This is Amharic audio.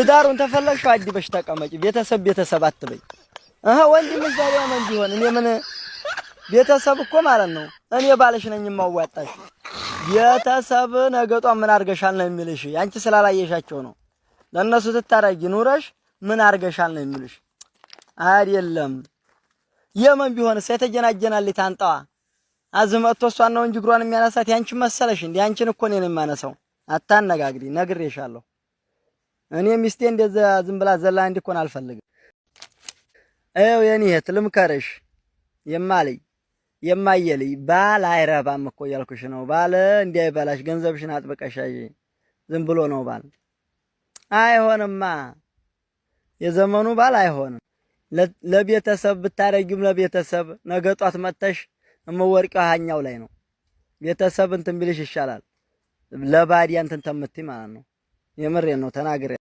ትዳሩን ተፈለግሽ አዲበሽ ተቀመጪ። ቤተሰብ አትበይ። ወንድም ዛሬ ማን ቢሆን እኔ ምን ቤተሰብ እኮ ማለት ነው። እኔ ባልሽ ነኝ የማዋጣሽ። ቤተሰብ ነገጧ ምን አርገሻል ነው የሚልሽ። አንቺ ስላላየሻቸው ነው። ለነሱ ትታረጊ ኑረሽ ምን አርገሻል ነው የሚልሽ። አይደለም የምን ቢሆን የተጀናጀናል ታንጣዋ አዝመጥቶ እሷን ነው እንጂ እግሯን የሚያነሳት ያንቺ መሰለሽ እንዴ? አንቺን እኮ እኔ ነኝ የማነሳው። አታነጋግሪ፣ ነግሬሻለሁ። እኔ ሚስቴ እንደዛ ዝም ብላ ዘላ እንዲኮን አልፈልግም። እው የኔ እህት ልምከርሽ፣ የማየልይ ባል አይረባም እኮ ያልኩሽ ነው። ባል እንዳይበላሽ ገንዘብሽን አጥብቀሽ ያዢ። ዝም ብሎ ነው ባል አይሆንማ። የዘመኑ ባል አይሆንም። ለቤተሰብ ብታረጊም ለቤተሰብ ነገ ጧት መጥተሽ እመወርቂው ሃኛው ላይ ነው። ቤተሰብ እንትን ቢልሽ ይሻላል ለባዲያ እንትን ተምትይ ማለት ነው። የምሬን ነው ተናግሬ